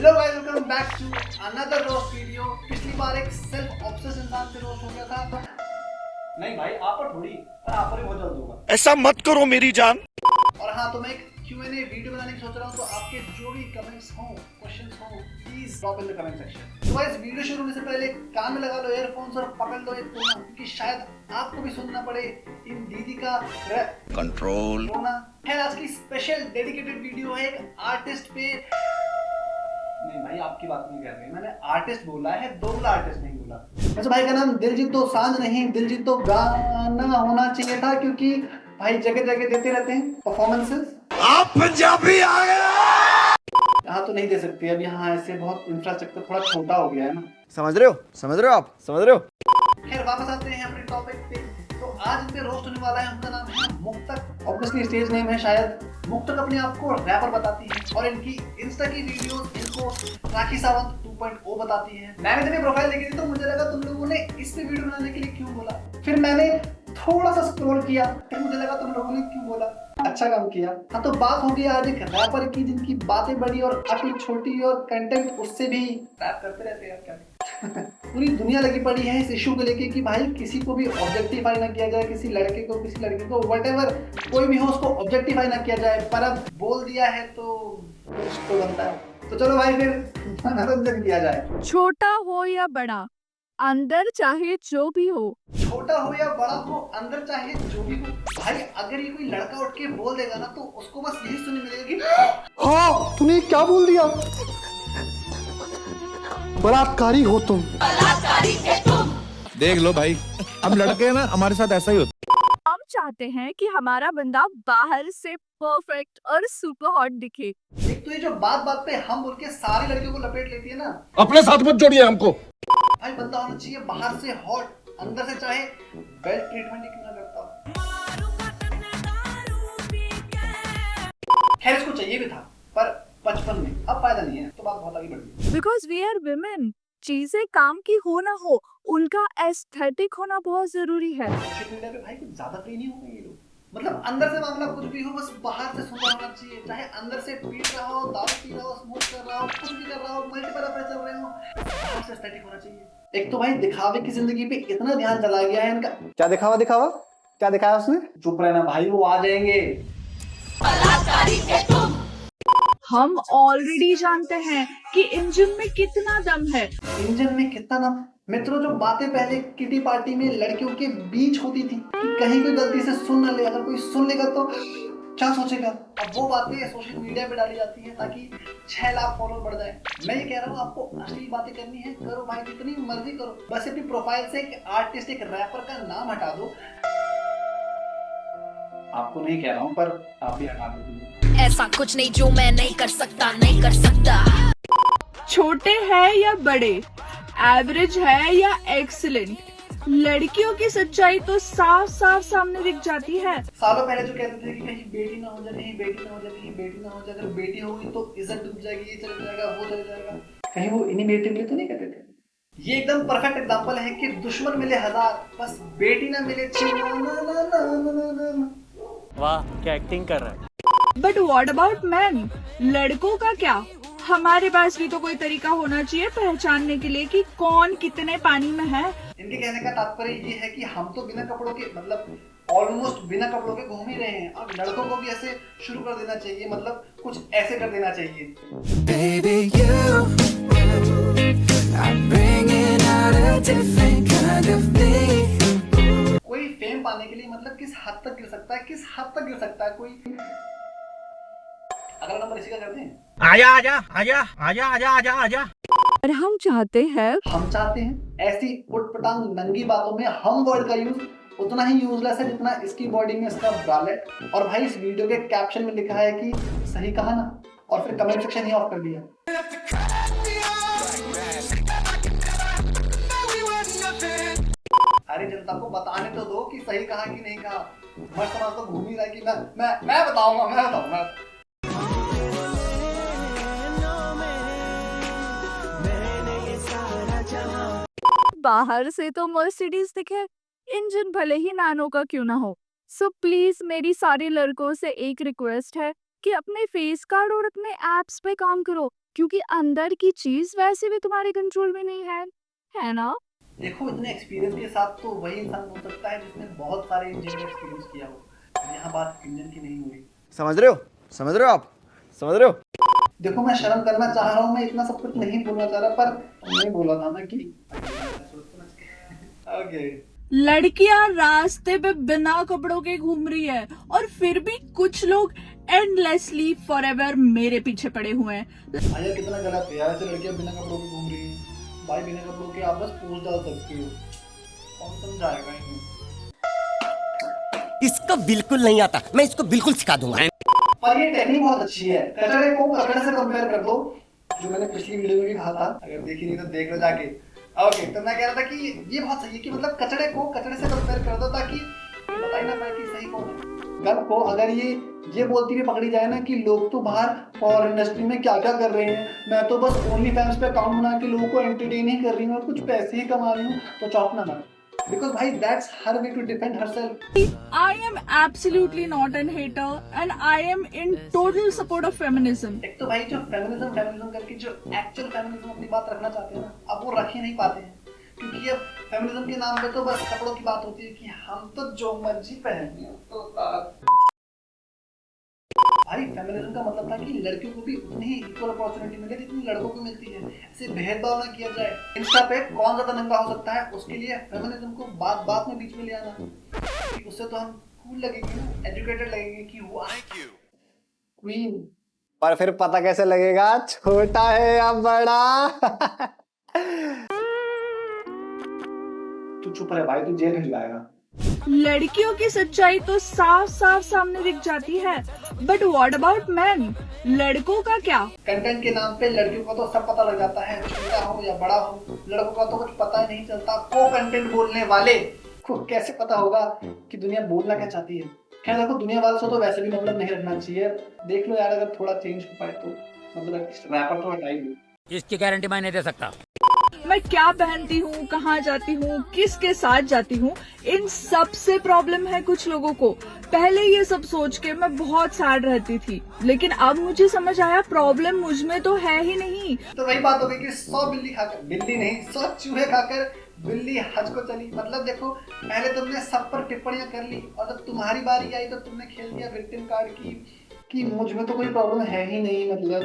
Hello guys, welcome back to another roast video. पिछली बार एक सेल्फ ऑब्सेस्ड इंसान से रोस्ट हो गया था। नहीं भाई, आप पर थोड़ी, पर आप पर ही बहुत जल्द होगा। ऐसा मत करो मेरी जान। और हाँ, तो मैं एक Q&A वीडियो बनाने की सोच रहा हूँ, तो आपके जो भी कमेंट्स हों, क्वेश्चंस हों, please drop in the comment section. तो गाइस, वीडियो शुरू होने से पहले कान में लगा लो ईयरफोन्स और पकड़ लो एक कोना, क्योंकि शायद आपको भी सुनना पड़े इन दीदी का कंट्रोल। खैर, आज की स्पेशल डेडिकेटेड वीडियो है एक आर्टिस्ट पे। नहीं भाई, आपकी बात नहीं कर रही, मैंने आर्टिस्ट बोला है, दोगला आर्टिस्ट नहीं बोला। वैसे भाई का नाम दिलजीत तो सांझ नहीं, दिलजीत तो गाना होना चाहिए था, क्योंकि भाई जगह जगह देते रहते हैं परफॉर्मेंसेस। आप पंजाबी आ गए। यहाँ तो नहीं दे सकते अब, यहाँ ऐसे बहुत इंफ्रास्ट्रक्चर थोड़ा छोटा हो गया है ना। समझ रहे हो आप समझ रहे हो। खैर, वापस आते हैं अपने टॉपिक पे। तो आज इनपे रोस्ट होने वाला है, उनका नाम है मुक्तक। ऑब्वियसली स्टेज नेम है शायद। मुक्तक अपने आप को रैपर बताती है और इनकी इंस्टा की वीडियोस इनको राखी सावंत 2.0 बताती है। मैंने जब ये प्रोफाइल देखी थी तो मुझे लगा तुम लोगों ने इस पे वीडियो बनाने के लिए क्यों बोला। फिर मैंने थोड़ा सा स्क्रॉल किया, फिर मुझे लगा तुम लोगों ने क्यों बोला। अच्छा काम किया। हाँ, तो बात हो गई आज एक रैपर की, जिनकी बातें बड़ी और अकल छोटी और कंटेंट उससे भी रैप करते रहते हैं। क्या पूरी दुनिया लगी पड़ी है इस इशू को लेके कि भाई किसी को भी ऑब्जेक्टिफाई ना किया जाए, किसी लड़के को, किसी लड़की को, व्हाटएवर कोई भी हो, उसको ऑब्जेक्टिफाई ना किया जाए। पर अब बोल दिया है तो कुछ तो बनता है। तो चलो भाई, फिर मनोरंजन किया जाए। छोटा हो या बड़ा, अंदर चाहे जो भी हो। छोटा हो या बड़ा हो, अंदर चाहे जो भी हो। भाई अगर ये कोई लड़का उठ के बोल देगा ना, तो उसको बस यही सुनने मिलेगा कि हाँ, तूने क्या बोल दिया? बलात्कारी हो तुम। देख लो भाई, हम लड़के हैं ना, हमारे साथ ऐसा ही होता। हम चाहते हैं कि हमारा बंदा बाहर से परफेक्ट और सुपर हॉट दिखे। एक तो ये जो बात बात पे हम बोल के सारी लड़कियों को लपेट लेती है ना। अपने साथ मत जोड़िए हमको। भाई बंदा होना चाहिए बाहर से हॉट, अंदर से चाहे वेल ट्रीटमेंट ही क्यों ना करता हो। खैर, इसको चाहिए भी था, पर बचपन में। अब फायदा नहीं है, तो बात बहुत आगे बढ़ गई। Because we are women. चीजें काम की हो ना हो, उनका एस्थेटिक होना बहुत जरूरी है। सोशल मीडिया पे भाई कुछ ज्यादा फ्री नहीं हो गए ये लोग। मतलब अंदर से मामला कुछ भी हो, बस बाहर से सुंदर होना चाहिए। चाहे अंदर से पीट रहा हो, दारू पी रहा हो, स्मोक कर रहा हो, कुछ भी कर रहा हो, मल्टीपल अफेयर चल रहे हो, बाहर से एस्थेटिक होना चाहिए। एक तो भाई दिखावे की जिंदगी पे इतना ध्यान चला गया है इनका। क्या दिखावा दिखावा? क्या दिखाया उसने? चुप रहना भाई, वो आ जाएंगे। हम ऑलरेडी जानते हैं कि इंजन में कितना दम है। इंजन में कितना दम? मित्रों, जो बातें पहले किटी पार्टी में लड़कियों के बीच होती थी कि कहीं कोई गलती से सुन न ले, अगर कोई सुन लेगा तो क्या सोचेगा, अब वो बातें सोशल मीडिया पे डाली जाती है ताकि 6 लाख फॉलोअर बढ़ जाए। मैं ये कह रहा हूँ, आपको असली बातें करनी है, करो भाई, जितनी मर्जी करो। बस अपनी प्रोफाइल से एक आर्टिस्ट, एक रैपर का नाम हटा दो। आपको नहीं कह रहा हूँ, पर आप भी हटा दो। ऐसा कुछ नहीं जो मैं नहीं कर सकता, नहीं कर सकता। छोटे हैं या बड़े, एवरेज है या एक्सीलेंट, लड़कियों की सच्चाई तो साफ साफ सामने दिख जाती है। सालों पहले जो कहते थे कि कहीं बेटी ना हो जाए, कहीं बेटी ना हो जाए, कहीं बेटी ना हो जाए, अगर बेटी होगी तो इज्जत डूब जाएगी, ये चला जाएगा, वो चला जाएगा, कहीं वो इन्हीं बेटी के लिए तो नहीं कहते थे। ये एकदम परफेक्ट एग्जांपल है कि दुश्मन मिले हजार, बस बेटी ना मिले। वाह, क्या एक्टिंग कर रहा है। बट व्हाट अबाउट मैन, लड़कों का क्या? हमारे पास भी तो कोई तरीका होना चाहिए पहचानने के लिए कि कौन कितने पानी में है। इनके कहने का तात्पर्य ये है कि हम तो बिना कपड़ों के, मतलब ऑलमोस्ट बिना कपड़ों के घूम ही रहे हैं। अब लड़कों को भी ऐसे शुरू कर देना चाहिए, मतलब कुछ ऐसे कर देना चाहिए। Baby, I'm bringing out a different kind of me. कोई फेम पाने के लिए मतलब किस हद तक गिर सकता है, किस हद तक गिर सकता है कोई। अगला नंबर इसी का करते हैं। आजा आजा आजा आजा आजा आजा आजा। और हम चाहते हैं ऐसी उटपटांग नंगी बातों में हम वर्ड का यूज उतना ही यूजलेस है जितना इसकी बॉडी में इसका ब्रालेट। और भाई इस वीडियो के कैप्शन में लिखा है कि सही कहा ना, और फिर कमेंट सेक्शन ही ऑफ कर दिया। अरे जनता को बताने तो दो कि सही कहा कि नहीं कहा। मर समाज तो घूम ही रहा है कि मैं बताऊंगा। बाहर से तो मर्सिडीज दिखे, इंजन भले ही नानो का क्यों ना हो। सो प्लीज मेरी सारे लड़कों से एक रिक्वेस्ट है कि अपने फेस कार्ड और अपने एप्स पे काम करो। क्योंकि अंदर की चीज वैसे भी तुम्हारे कंट्रोल में नहीं है ना? देखो इतने एक्सपीरियंस के साथ तो वही इंसान हो सकता है जिसने बहुत सारे इंजन का एक्सपीरियंस किया हो। यहाँ बात इंजन की नहीं हो रही। समझ रहे हो? समझ रहे हो आप? समझ रहे हो? देखो मैं शर्म करना चाह रहा हूँ, मैं इतना सब कुछ नहीं बोलना चाह रहा, पर नहीं बोला था ना कि ओके। लड़कियां रास्ते पे बिना कपड़ों के घूम रही है और फिर भी कुछ लोग एंडलेसली फॉरएवर मेरे पीछे पड़े हुए हैं। आया कितना गलत है यार, ऐसे लड़कियां बिना कपड़ों के घूम रही हैं। भाई बिना कपड़ों के आप बस पोस्ट डाल सकते हो, कौन समझाएगा इन्हें? इसको बिल्कुल नहीं आता, मैं इसको बिल्कुल सिखा दूंगा। पर ये टेक्निक बहुत अच्छी है, कचड़े को कचड़े से कंपेयर कर दो, जो मैंने पिछली वीडियो में भी कहा था, अगर देखी नहीं तो देख लो जाके। ओके, तो मैं कह रहा था कि ये बहुत सही है कि मतलब कचड़े को कचड़े से कंपेयर कर दो ताकि बता ही ना पाए कि सही कौन है। कल को अगर ये बोलती हुई पकड़ी जाए ना कि लोग तो बाहर फॉर इंडस्ट्री में क्या क्या कर रहे हैं, मैं तो बस ओनली फैंस पे अकाउंट बना के लोगों को एंटरटेन ही कर रही हूँ और कुछ पैसे ही कमा रही हूँ, तो चौंकना मत, बिकॉज भाई that's her way to defend herself. I am absolutely not an hater and I am in total support of feminism. एक तो भाई जो फेमिनिज्म करके जो एक्चुअल फेमिनिज्म अपनी बात रखना चाहते हैं ना, अब वो रख ही नहीं पाते हैं, क्योंकि अब फेमिनिज्म के नाम पे तो बस कपड़ों की बात होती है कि हम तो जो मर्जी पहने तो भाई फेमिनिज्म का मतलब था कि लड़कियों को भी उतनी ही इक्वल अपॉर्चुनिटी मिले जितनी लड़कों को मिलती है, ऐसे भेदभाव ना किया जाए। इंस्टा पे कौन ज्यादा नंगा हो सकता है उसके लिए फेमिनिज्म को बात में बीच में ले आना, उससे तो हम कूल लगेंगे ना, एजुकेटेड लगेंगे कि हुआ क्वीन। पर फिर पता कैसे लगेगा छोटा है या बड़ा? तू चुप रहे भाई, तू जेल भेज लाएगा। लड़कियों की सच्चाई तो साफ साफ सामने दिख जाती है, बट व्हाट अबाउट मैन? लड़कों का क्या? कंटेंट के नाम पे लड़कियों का तो सब पता लग जाता है, छोटा हो या बड़ा हो, लड़कों का तो कुछ पता ही नहीं चलता। को कंटेंट बोलने वाले को कैसे पता होगा कि दुनिया बोलना क्या चाहती है? खैर देखो, दुनिया वालों से तो वैसे भी मतलब नहीं रखना चाहिए। देख लो यार, अगर थोड़ा चेंज हो पाए तो मतलब रैपर तो हटा ही दो। इसकी गारंटी मैं नहीं दे सकता। मैं क्या पहनती हूँ, कहाँ जाती हूँ, किसके साथ जाती हूँ, इन सब से प्रॉब्लम है कुछ लोगों को। पहले ये सब सोच के मैं बहुत सैड रहती थी, लेकिन अब मुझे समझ आया प्रॉब्लम मुझ में तो है ही नहीं। तो वही बात हो गई कि 100 बिल्ली नहीं 100 चूहे खाकर बिल्ली हज को चली। मतलब देखो, पहले तुमने सब पर टिप्पणियां कर ली और जब तुम्हारी बारी आई तो तुमने खेल दिया विक्टिम कार्ड की मुझ में तो कोई प्रॉब्लम है ही नहीं। मतलब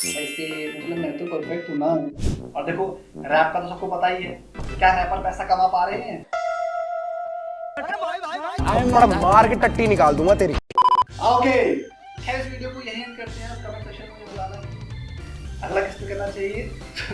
ऐसे मतलब मैं तो परफेक्ट हूँ ना। और देखो रैप का तो सबको पता ही है, क्या रैपर पैसा कमा पा रहे हैं। मार के टट्टी निकाल दूंगा तेरी। ओके, खैर इस वीडियो को यहीं एंड करते हैं। कमेंट सेक्शन में बताना अगला किस पे करना चाहिए।